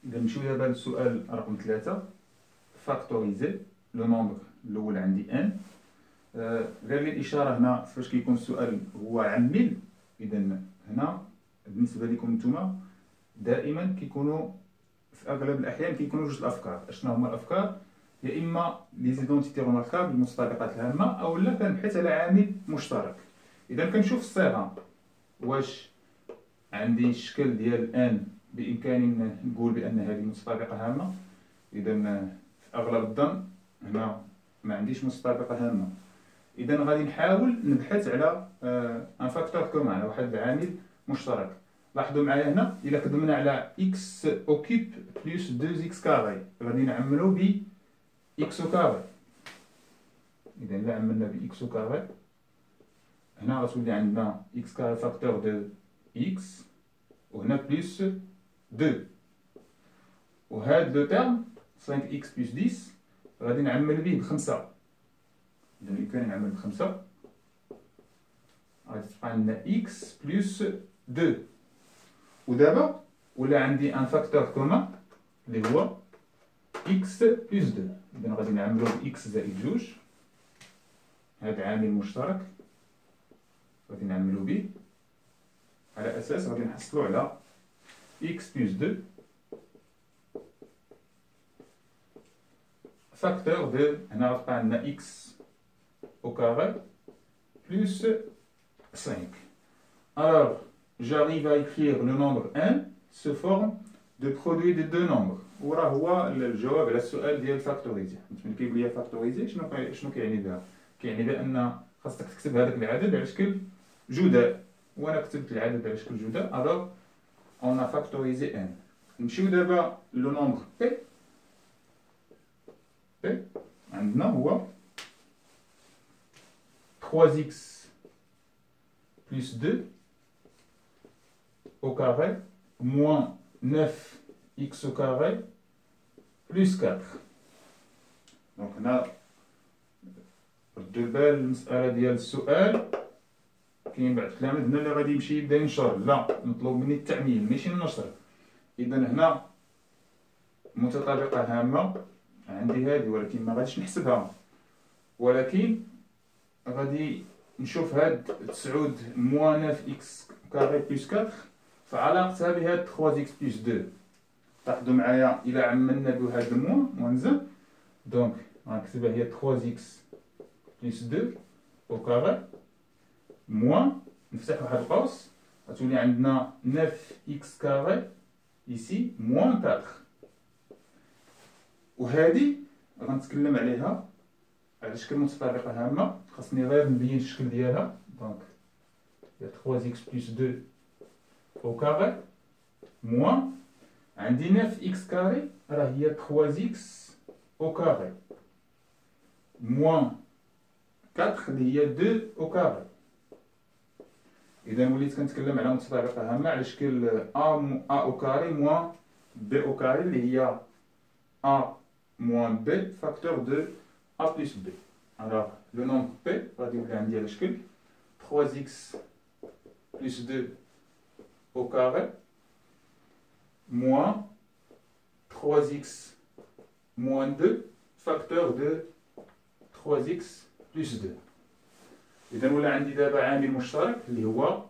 إذا نمشيو دابا للسؤال رقم 3. فاكتوريزي لو نومبر الأول عندي ان. دار لي الإشارة هنا فاش كيكون السؤال هو عميل. إذا هنا بالنسبة لكم نتوما دائما كيكونوا في أغلب الأحيان كيكونوا جوج الأفكار. أشنو هما الأفكار؟ يا إما لي زيدونتيتي روماركابل المتطابقات الهامة، أو لا كنبحث على عامل مشترك. إذا كنشوف الصيغة واش عندي الشكل ديال ان بإمكاني نقول بأن هذه متطابقة هامة. إذا في أغلب الظن هنا ما عنديش متطابقة هامة. إذا غادي نحاول نبحث على ان فاكتور كومان، على واحد العامل مشترك. لاحظوا معايا هنا إلا خدمنا على إكس أوكيب بلس 2 إكس كاري غادي نعملو ب إكس أو كاري. إذا إلا عملنا ب إكس أو كاري هنا غتولي عندنا إكس كاري فاكتور دو إكس وهنا بلس 2. وهاد لو تيرم 5 إكس بلس 10 غادي نعمل به ب5. إذا بإمكاني نعمل ب5 غادي تبقى عندنا إكس بلس 2. ودابا ولا عندي ان فاكتور كومان اللي هو إكس بلس 2. إذا غادي نعملو بإكس زائد 2. هاد عامل مشترك غادي نعملو به على أساس غادي نحصلو على إكس بلس 2 فاكتور دو. هنا غتبقى عندنا إكس au carré plus 5. Alors, j'arrive à écrire le nombre 1 sous forme de produit de deux nombres. وراه هو الجواب على السؤال ديال فاكتوريزي. ملي كيقول لي فاكتوريزي شنو كيعني بها؟ كيعني بأن خاصك تكتب هذاك العدد على شكل جداء، وأنا كتبت العدد على شكل جداء. alors on a factorisé n. نمشيو دابا لو نومبر بي. بي عندنا هو 3x plus 2 au carré moins 9x au carré plus 4. دونك هنا ردوا البال المسألة ديال السؤال. كاين بعض التلاميذ هنا اللي غادي يمشي يبدا ينشر، لا مطلوب مني التعميل ماشي النشر. إذا هنا متطابقة هامة عندي هذه، ولكن ما غاديش نحسبها، ولكن غادي نشوف هاد 9 موان 9 إكس كاري بلس 4 فعلاقتها بهاد 3 إكس بلس 2. لاحظوا معايا إلا عملنا بهاد موان زد، دونك غنكتبها هي 3 إكس بلس 2 أو كاري موان نفتح واحد القوس غتولي عندنا 9 إكس كاري إيسي موان 4. وهادي غنتكلم عليها على شكل متطابقة هامة. خاصني غير نبين الشكل ديالها. دونك هي 3 إكس بلس 2 أو كاري موان عندي 9 إكس كاري راه هي 3 إكس أو كاري موان 4 اللي هي 2 أو كاري. إذا وليت كنتكلم على متطابقة هامة على شكل أ أو كاري موان بي أو كاري اللي هي أ موان بي فاكتور دو أ بلس بي. Alors, le nombre P غادي يولي عندي على شكل 3x plus 2 au carré moins 3x moins 2 facteur de 3x plus 2. إذا ولا عندي دابا عامل مشترك اللي هو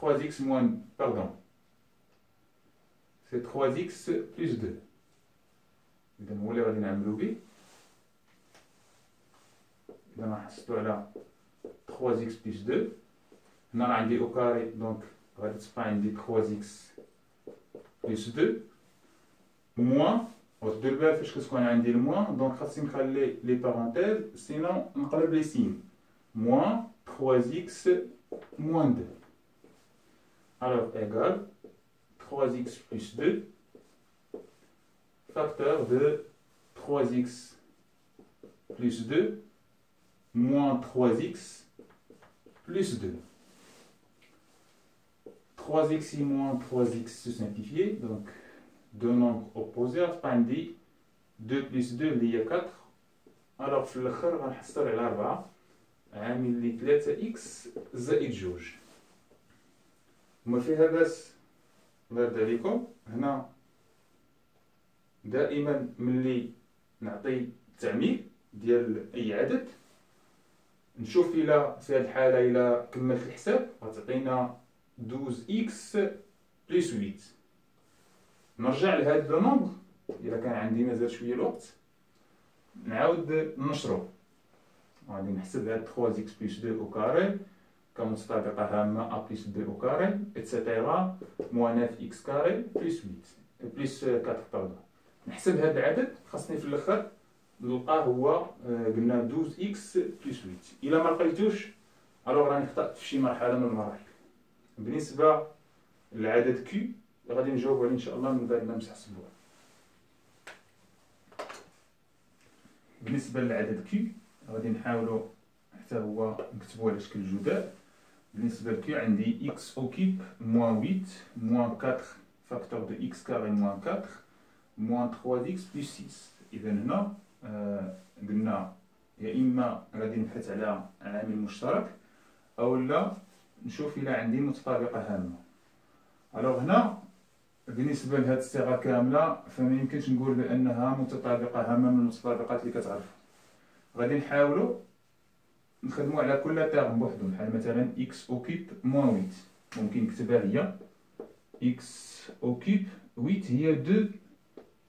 3x moins pardon c'est 3x plus 2. إذا هو اللي غادي نعملو به. إذا نحصلو على 3x plus 2. هنا راه عندي أو كاري دونك غادي تبقى عندي 3x plus 2 موان. ردوا البال فاش كتكون عندي الموان دونك خاصني نخلي لي بارونتيز سينون نقلب لي سين. موان 3x moins 2. Alors égale 3x plus 2 facteur de 3x plus 2 moins 3x plus 2. 3x et moins 3x se simplifier, donc deux nombres opposés. عندي 2 plus 2 اللي هي 4. alors في الاخر غنحصل على 4 عامل لي 3x زائد 2. وما فيها باس الله يرضي عليكم. هنا دائما ملي نعطي التعميل ديال اي عدد نشوف الى في هذه الحاله الى كملت الحساب غتعطينا 12 x بلس 8. نرجع لهذا لو نومبر الا كان عندي مازال شويه الوقت نعاود نشرو. غادي نحسب هاد 3 x بلس 2 او كاري كمتطابقه هامه ا بلس 2 او كاري اتسيتيرا موان 9 x كاري بلس 8 بلس 4 باردون. نحسب هاد العدد خاصني في الاخر نلقاه هو قلنا 12 x بلس 8. الا ما لقيتوش الوغ راني خطأت في شي مرحله من المراحل. بالنسبه للعدد كي غادي نجاوب عليه ان شاء الله من بعد ما نمسح السبوره. بالنسبه للعدد كي غادي نحاولوا حتى هو نكتبوه على شكل جداء. بالنسبه لكي عندي x اوكيب موان 8 موان 4 فاكتور دو x كاري موان 4 موان 3 x بلس 6. اذا هنا قلنا يا اما غادي نبحث على عامل مشترك او لا نشوف الى عندي متطابقه هامه. الوغ هنا بالنسبه لهاد الصيغه كامله فما يمكنش نقول بانها متطابقه هامه من المتطابقات اللي كتعرف. غادي نحاولوا نخدموا على كل تيرم بوحدو، بحال مثلا x اوكيب موان 8 ممكن نكتبها هي x اوكيب 8 هي 2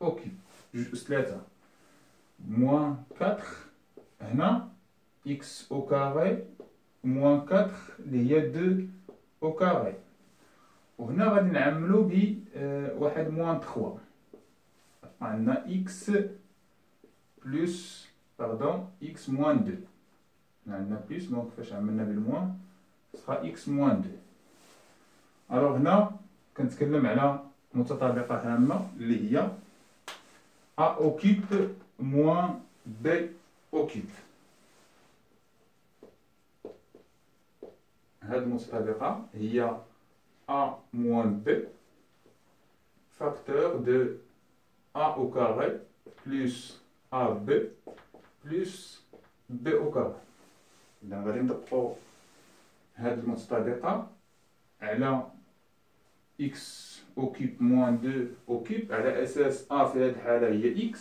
اوكيب جوج أس 3 موان 4 هنا x او كاري موان 4 اللي هي 2 او كاري. وهنا غادي نعملو ب واحد موان 3 عندنا x بلس باردون x موان 2 عندنا بلس دونك فاش عملنا بالموان صرا x موان 2. الوغ هنا كنتكلم على متطابقه هامه اللي هي a اوكيب موان b اوكيب. هاد المتطابقه هي a moins b facteur de a au carré plus ab plus b au carré. إذا غادي نطبقو هاد المتطابقة على x اوكيب موان 2 اوكيب على أساس a في هاد الحالة هي x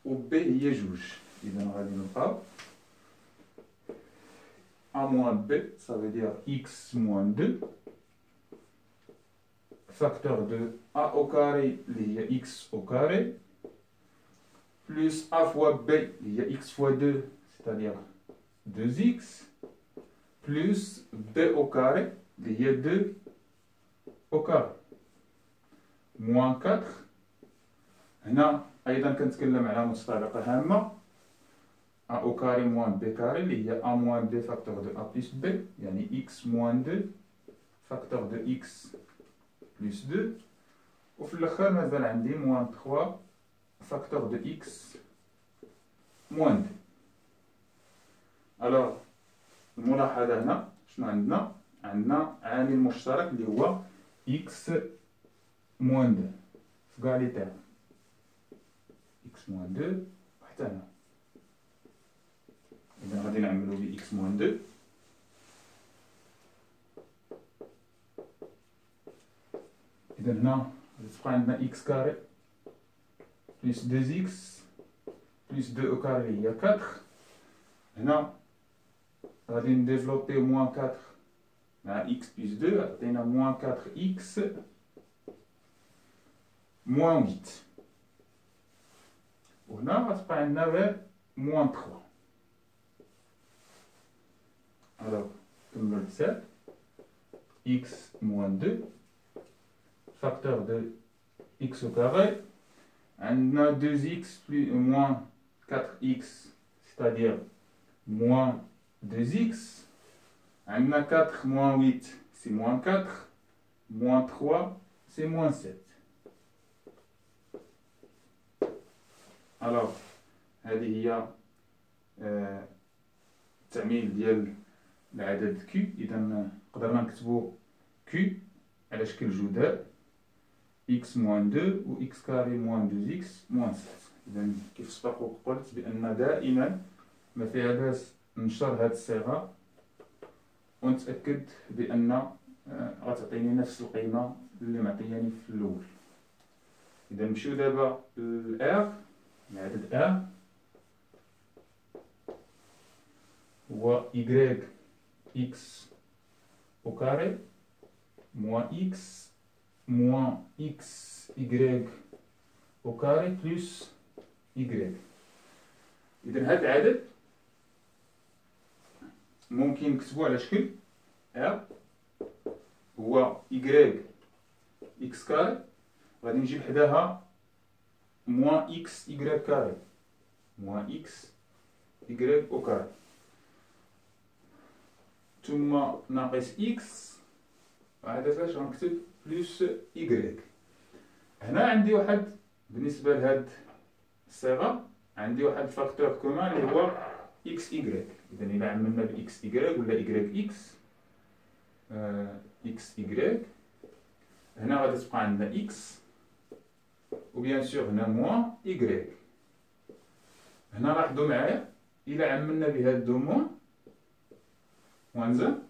و b هي جوج. إذا غادي نلقاو a moins b ça veut dire x moins 2 facteur de a au carré اللي هي x au carré plus a fois b اللي هي x fois 2 c'est-à-dire 2x plus b au carré اللي هي 2 au carré moins 4. هنا أيضا كنتكلم على متطابقة هامة a au carré moins b carré اللي هي a moins 2 facteur de a plus b يعني x moins 2 facteur de x plus 2 وفي الاخر مازال عندي موان 3 فاكتور دو اكس موان 2. الوغ الملاحظه هنا شنو عندنا؟ عندنا عامل مشترك اللي هو اكس موان 2 في كاع لي تيرم اكس موان 2 وحتى هنا. اذا غادي نعملو ب اكس موان 2 إذا هنا غادي تبقى عندنا إكس كاري بلس 2 إكس بلس 2 أو كاري هي 4. هنا غادي نديفلوبي موان 4 مع إكس بلس 2 عطينا موان 4 إكس موان 8. وهنا غتبقى عندنا غير موان 3. ألوغ كملو الحساب إكس موان 2 facteur de x au carré, on a 2x plus moins 4x, c'est-à-dire moins 2x, on a 4 moins 8, c'est moins 4, moins 3, c'est moins 7. Alors, هذه هي التعميل ديال العدد q. إذا قدرنا نكتبو q على شكل جداء x moins 2 و x carré moins 2x moins 7. إذا كيف سبق قلت بأن دائما ما فيها باس نشر هاد الصيغة ونتأكد بأن غتعطيني نفس القيمة اللي معطياني في الأول. إذا نمشيو دابا لR، العدد R هو Y X au carré moins X Y au carré plus Y. إذا هاد العدد ممكن نكتبو على شكل R هو Y X كاري، غادي نجيب حداها موان إكس إكغيك كاري، موان إكس إكغيك أو كاري، ثم ناقص إكس، هذا فاش غنكتب بلوس إكغيك. هنا عندي واحد بالنسبة لهاد الصيغة عندي واحد الفاكتور كومان اللي هو إكس إكغيك. إذا إلا عملنا بإكس إكغيك ولا إكغيك إكس، إكس إكغيك، هنا غادي تبقى عندنا إكس وبيان سور هنا موان إكغيك. هنا لاحظوا معايا إلا عملنا بهاد دو موان زان،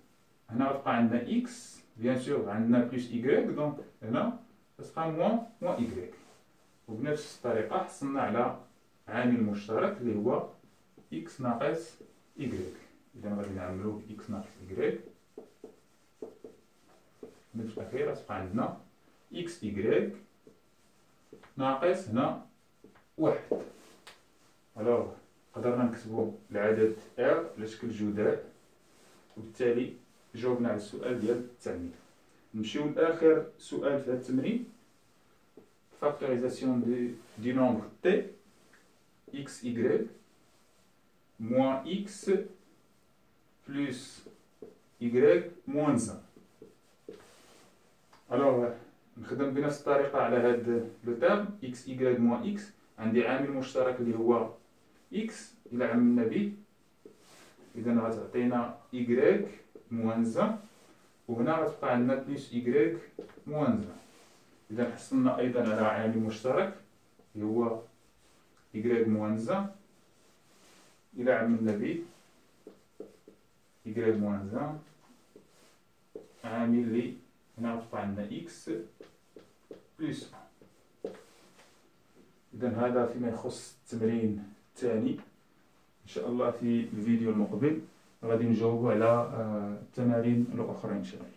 هنا غتبقى عندنا إكس بيان سور عندنا بلوس إكغيك، دونك هنا غتبقى موان إكغيك. وبنفس الطريقة حصلنا على عامل مشترك اللي هو إكس ناقص إكغيك. إذا غادي نعملو إكس ناقص إكغيك، في الأخير غتبقى عندنا إكس إكغيك ناقص هنا واحد. ألوغ قدرنا نكتبو العدد R على شكل جداء، وبالتالي جاوبنا على السؤال ديال التعميد. نمشيو لآخر سؤال في هاد التمرين، factorisation du nombre t x y moins x plus y moins 1. الوغ نخدم بنفس الطريقة على هاد لو تيرم x y moins x. عندي عامل مشترك اللي هو x، إلا عملنا به إذا غتعطينا y moins 1، وهنا غتبقى عندنا بلس y moins 1. إذا حصلنا أيضا على عامل مشترك اللي هو y moins 1، إلا عملنا به y moins 1 عامل اللي هنا غتبقى عندنا x بلس 1. إذا هذا فيما يخص التمرين الثاني. إن شاء الله في الفيديو المقبل غادي نجاوبو على التمارين الأخرى إن شاء الله.